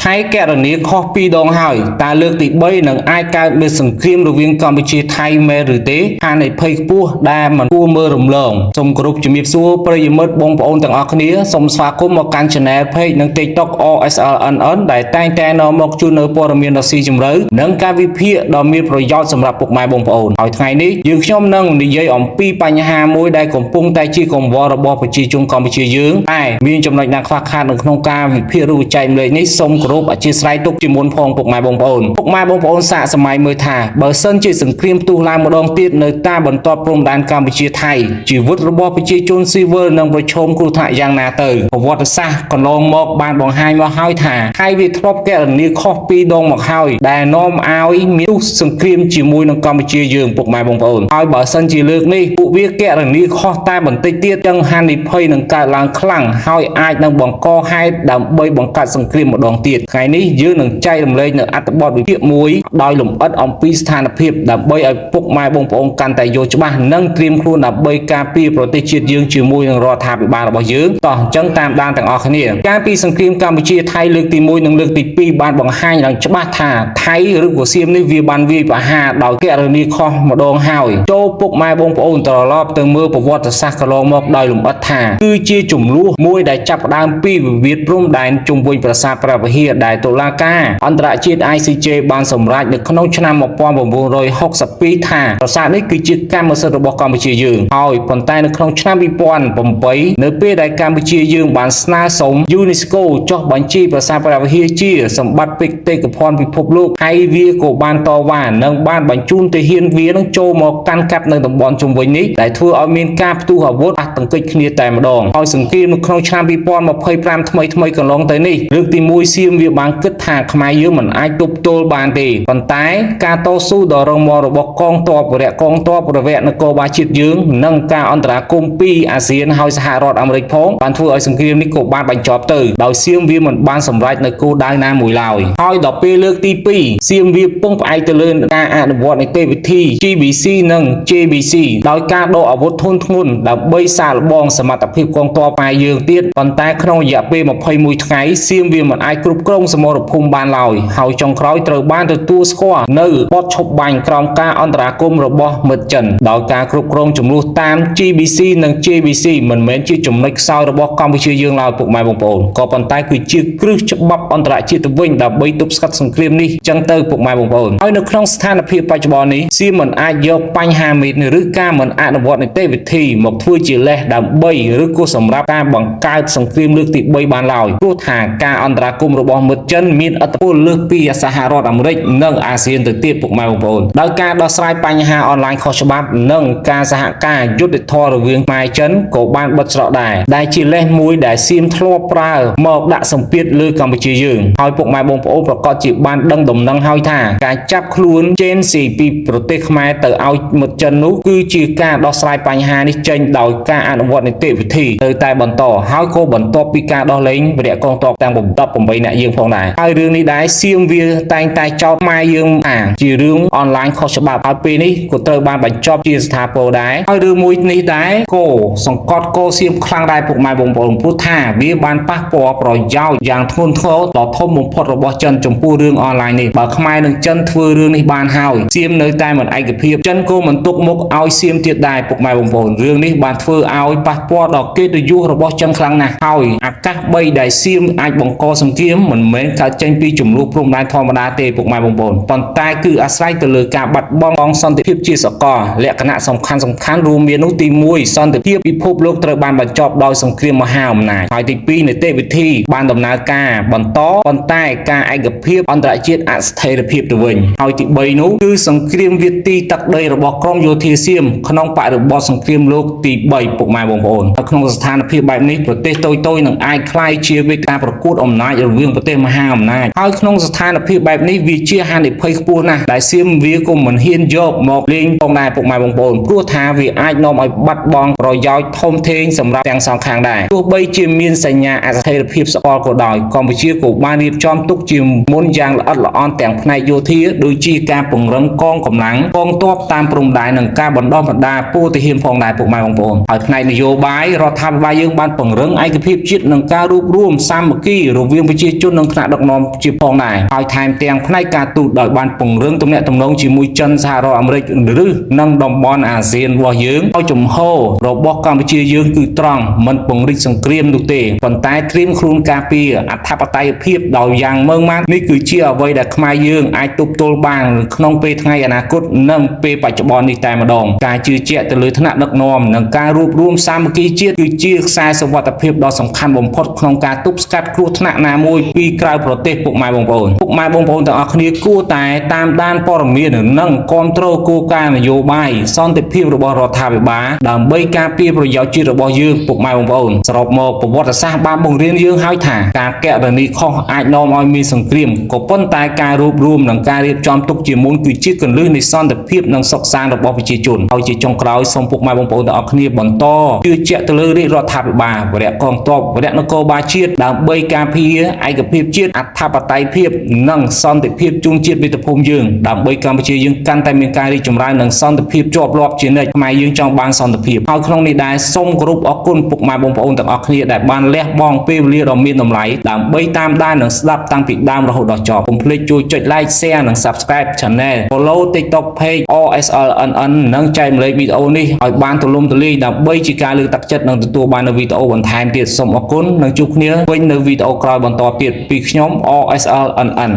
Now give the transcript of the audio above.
ថៃកែរនីខុសពីរដងហើយតើលើកទី3នឹងអាចកើតមានសង្គ្រាមរវាងកម្ពុជាថៃមែនឬទេហានិភ័យខ្ពស់ដែលមិនគួរមើលរំលងសូមគោរពជំរាបសួរប្រិយមិត្តបងប្អូនទាំងអស់គ្នាសូមស្វាគមន៍មកកាន់ Channel Page និង TikTok OSLNN ដែលតែងតែនាំមកជូននៅព័ត៌មានដ៏ស៊ីជម្រៅនិងការវិភាគដ៏មានប្រយោជន៍សម្រាប់ពុកម៉ែបងប្អូនហើយថ្ងៃនេះយើងខ្ញុំនឹងនិយាយអំពីបញ្ហាមួយដែលកំពុងតែជាកង្វល់របស់ប្រជាជនកម្ពុជាយើងតែមានចំណុចណាខ្វះខាតនៅក្នុងការវិភាគឬចែកម្លែកនេះសូមគោរពអធិស្ឋានទុកជាមុនផងពុកម៉ែបងប្អូនសាកសម័យមើលថាបើសិនជាសង្គ្រាមផ្ទុះឡើងម្ដងទៀតនៅតាមបន្ទាត់ព្រំដែនកម្ពុជាថៃជីវិតរបស់ប្រជាជនស៊ីវិលនឹងប្រឈមគ្រោះថ្នាក់យ៉ាងណាទៅប្រវត្តិសាស្ត្រកន្លងមកបានបង្ហាញមកហើយថាថៃវាធ្លាប់កែរនីខុសពីរដងមកហើយដែលនាំឲ្យមានសង្គ្រាមជាមួយនឹងកម្ពុជាយើងពុកម៉ែបងប្អូនហើយបើសិនជាលើកនេះពួកវាកែរនីខុសតែបន្តិចទៀតចឹងហានិភ័យនឹងកើតឡើងខ្លាំងហើយអាចនឹងបង្កហេតុដើម្បីបង្កើតសង្គ្រាមម្ដងទៀតថ្ងៃនេះយើងនឹងចែករំលែកនៅអត្ថបទវិភាគមួយដោយលម្អិតអំពីស្ថានភាពដើម្បីឲ្យពុកម៉ែបងប្អូនកាន់តែយល់ច្បាស់និងត្រៀមខ្លួនដើម្បីការពារប្រទេសជាតិយើងជាមួយនឹងរដ្ឋាភិបាលរបស់យើងតោះអញ្ចឹងតាមដានទាំងអស់គ្នាការពីសង្គ្រាមកម្ពុជាថៃលើកទី1និងលើកទី2បានបង្ហាញឡើងច្បាស់ថាថៃឬក៏សៀមនេះវាបានវាយប្រហារដោយកែរនីខុសម្ដងហើយចូលពុកម៉ែបងប្អូនត្រឡប់ទៅមើលប្រវត្តិសាស្ត្រកន្លងមកដោយលម្អិតថាគឺជាចំនួនមួយដែលចាប់ផ្ដើមពីវិវាទព្រំដែនជុំវិញប្រាសាទព្រះវិហារដែលតុលាការអន្តរជាតិ ICJ បានសម្រេចនៅក្នុងឆ្នាំ1962ថាប្រាសាទនេះគឺជាកម្មសិទ្ធិរបស់កម្ពុជាយើងហើយប៉ុន្តែនៅក្នុងឆ្នាំ2008នៅពេលដែលកម្ពុជាយើងបានស្នើសុំ UNESCO ចុះបញ្ជីប្រាសាទព្រះវិហារជាសម្បត្តិបេតិកភណ្ឌពិភពលោកហើយវាក៏បានតវ៉ានិងបានបញ្ជូនទាហានវានឹងចូលមកកាន់កាប់នៅតំបន់ជុំវិញនេះដែលធ្វើឲ្យមានការផ្ទុះអាវុធអះទង្គិចគ្នាតែម្ដងហើយសង្គ្រាមនៅក្នុងឆ្នាំ2025ថ្មីកន្លងទៅនេះលើកទី1សៀមវាបានគិតថាខ្មែរយើងមិនអាចទប់ទល់បានទេប៉ុន្តែការតស៊ូដ៏រឹងមាំរបស់កងទ័ពរយៈនគរបាលជាតិយើងនិងការអន្តរាគមន៍ពីអាស៊ានហើយសហរដ្ឋអាមេរិកផងបានធ្វើឲ្យសង្គ្រាមនេះក៏បានបញ្ចប់ទៅដោយសៀមវាមិនបានសម្រេចនៅគោលដៅណាមួយឡើយហើយដល់ពេលលើកទី2សៀមវាពឹងផ្អែកទៅលើការអនុវត្តនីតិវិធី GBC និង JBC ដោយការដកអាវុធធុនធ្ងន់ដើម្បីសាកល្បងសមត្ថភាពកងទ័ពខ្មែរយើងទៀតប៉ុន្តែក្នុងរយៈពេល21ថ្ងៃសៀមវាមិនអាចគ្រប់គ្រងសមរភូមិបានឡើយហើយចុងក្រោយត្រូវបានទទួលស្គាល់នៅបទឈប់បាញ់ក្រោមការអន្តរាគមន៍របស់មិត្តចិនដោយការគ្រប់គ្រងចំនួនតាម GBC និង JBC មិនមែនជាចំណុចខ្សោយរបស់កម្ពុជាយើងឡើយពុកម៉ែបងប្អូនក៏ប៉ុន្តែគឺជាគ្រឹះច្បាប់អន្តរជាតិទៅវិញដើម្បីទប់ស្កាត់សង្គ្រាមនេះចឹងទៅពុកម៉ែបងប្អូនហើយនៅក្នុងស្ថានភាពបច្ចុប្បន្ននេះសៀមមិនអាចយកបញ្ហាមេឬការមិនអនុវត្តនីតិវិធីមកធ្វើជាលេសដើម្បីឬក៏សម្រាប់ការបង្កើតសង្គ្រាមលើកទី3បានឡើយព្រោះថាការអន្តរាគមន៍របស់មិត្តចិនមានឥទ្ធិពលលើសពីសហរដ្ឋអាមេរិកនិងអាស៊ានទៅទៀតពុកម៉ែបងប្អូនដោយការដោះស្រាយបញ្ហាអនឡាញខុសច្បាប់និងការសហការយុត្តិធម៌រវាងខ្មែរចិនក៏បានបិទច្រកដែរដែលជាលេសមួយដែលសៀមធ្លាប់ប្រើមកដាក់សម្ពាធលើកម្ពុជាយើងហើយពុកម៉ែបងប្អូនប្រកាសជាបានដឹងដំណឹងហើយថាការចាប់ខ្លួនចេនស៊ីពីប្រទេសខ្មែរទៅឲ្យមិត្តចិននោះគឺជាការដោះស្រាយបញ្ហានេះចេញដោយការអនុវត្តនីតិវិធីទៅតែបន្តហើយក៏បន្ទាប់ពីការដោះលែងវរៈកងទ័ពទាំង18អ្នកយើងផងដែរហើយរឿងនេះដែរសៀមវាតែងតែចោទខ្មែរយើងថាជារឿងអនឡាញខុសច្បាប់ហើយពេលនេះក៏ត្រូវបានបញ្ចប់ជាស្ថាពរដែរហើយរឿងមួយនេះដែរក៏សង្កត់កោសៀមខ្លាំងដែរពុកម៉ែបងប្អូនព្រោះថាវាបានប៉ះពាល់ប្រយោជន៍យ៉ាងធ្ងន់ធ្ងរដ៏ធំបំផុតរបស់ចិនចំពោះរឿងអនឡាញនេះបើខ្មែរនិងចិនធ្វើរឿងនេះបានហើយសៀមនៅតែមិនឯកភាពចិនក៏មិនទុកមុខឲ្យសៀមទៀតដែរពុកម៉ែបងប្អូនរឿងនេះបានធ្វើឲ្យប៉ះពាល់ដល់កិត្តិយសរបស់ចិនខ្លាំងណាស់ហើយអាកាស3ដែលសៀមអាចបង្កសង្គ្រាមមិនមែនកើតចេញពីចំនួនព្រំដែនធម្មតាទេពុកម៉ែបងប្អូនប៉ុន្តែគឺអាស្រ័យទៅលើការបាត់បង់សន្តិភាពជាសកលលក្ខណៈសំខាន់រួមមាននោះទី1សន្តិភាពពិភពលោកត្រូវបានបញ្ចប់ដោយសង្គ្រាមមហាអំណាចហើយទី2នីតិវិធីបានដំណើរការបន្តប៉ុន្តែការឯកភាពអន្តរជាតិអស្ថិរភាពទៅវិញហើយទី3នោះគឺសង្គ្រាមវាទីទឹកដីរបស់ក្រុមយោធាសៀមក្នុងបរិបទសង្គ្រាមលោកទី3ពុកម៉ែបងប្អូនក្នុងស្ថានភាពបែបនេះប្រទេសតូចៗនឹងអាចក្លាយជាវេទិកាប្រកួតអំណាចរវាងប្រទេសមហាអំណាចហើយក្នុងស្ថានភាពបែបនេះវាជាហានិភ័យខ្ពស់ណាស់ដែលសៀមវាក៏មិនហ៊ានយកមកលេងផងដែរពុកម៉ែបងប្អូនព្រោះថាវាអាចនាំឲ្យបាត់បង់ប្រយោជន៍ធំធេងសម្រាប់ទាំងសងខាងដែរទោះបីជាមានសញ្ញាអស្ថិរភាពសកលក៏ដោយកម្ពុជាក៏បានរៀបចំទុកជាមុនយ៉ាងល្អិតល្អន់ទាំងផ្នែកយោធាដូចជាការពង្រឹងកងកម្លាំងកងទ័ពតាមព្រំដែននិងការបណ្ដុះបណ្ដាលពលទាហានផងដែរពុកម៉ែបងប្អូនហើយផ្នែកនយោបាយរដ្ឋាភិបាលយើងបានពង្រឹងឯកភាពជាតិនិងការរួបរวมសាមគ្គីរវាងប្រជាជន និងថ្នាក់ដឹកនាំជាផងដែរហើយថែមទាំងផ្នែកការទូតដោយបានពង្រឹងទំនាក់ទំនងជាមួយចិនសហរដ្ឋអាមេរិកឬនិងតំបន់អាស៊ានរបស់យើងឲ្យចំហរបស់កម្ពុជាយើងគឺត្រង់មិនពង្រីកសង្គ្រាមនោះទេប៉ុន្តែត្រៀមខ្លួនការពារអធិបតេយ្យភាពដោយយ៉ាងម៉ឺងម៉ាត់នេះគឺជាអ្វីដែលខ្មែរយើងអាចទប់ទល់បានក្នុងពេលថ្ងៃអនាគតនិងពេលបច្ចុប្បន្ននេះតែម្ដងការជឿជាក់ទៅលើថ្នាក់ដឹកនាំនិងការរួបរวมសាមគ្គីជាតិគឺជាខ្សែសវត្ថិភាពដ៏សំខាន់បំផុតក្នុងការទប់ស្កាត់គ្រោះថ្នាក់ណាមួយពីក្រៅប្រទេសពុកម៉ែបងប្អូនទាំងអស់គ្នាគួរតែតាមដានព័ត៌មាននិងគ្រប់គ្រងគោលការណ៍នយោបាយសន្តិភាពរបស់រដ្ឋាភិបាលដើម្បីការពារប្រយោជន៍ជាតិរបស់យើងពុកម៉ែបងប្អូនសរុបមកប្រវត្តិសាស្ត្របានបង្រៀនយើងហើយថាការកណនីខុសអាចនាំឲ្យមានសង្គ្រាមក៏ប៉ុន្តែការរួបរวมនិងការរៀបចំទុកជាមុនគឺជាគន្លឹះនៃសន្តិភាពនិងសុខសាន្តរបស់ប្រជាជនហើយជាចុងក្រោយសូមពុកម៉ែបងប្អូនទាំងអស់គ្នាបន្តជឿជាក់ទៅលើរាជរដ្ឋាភិបាលវរៈកងទ័ពវរៈនគរបាលជាតិដើម្បីការពារឯកភាពជាតិអធិបតេយ្យភាពនិងសន្តិភាពជូនជាតិមាតុភូមិយើងដើម្បីកម្ពុជាយើងកាន់តែមានការរីកចម្រើននិងសន្តិភាពជាប់លាប់ជានិច្ចខ្មែរយើងចង់បានសន្តិភាពហើយក្នុងនេះដែរសូមគោរពអរគុណពុកម៉ែបងប្អូនទាំងអស់គ្នាដែលបានលះបង់ពេលវេលាដ៏មានតម្លៃដើម្បីតាមដាននិងស្ដាប់តាំងពីដើមរហូតដល់ចប់កុំភ្លេចជួយចុច like share និង subscribe channel follow TikTok page OSLNN និងចែកម្លែកវីដេអូនេះឲ្យបានទូលំទូលាយដើម្បីជាការលើកទឹកចិត្តនិងទទួលបាននូវវីដេអូបន្ថែមទៀតសូមអរគុណនិងជួបគ្នាវិញនៅវីដេអូក្រោយបន្តទៀតពីខ្ញុំ OSLNN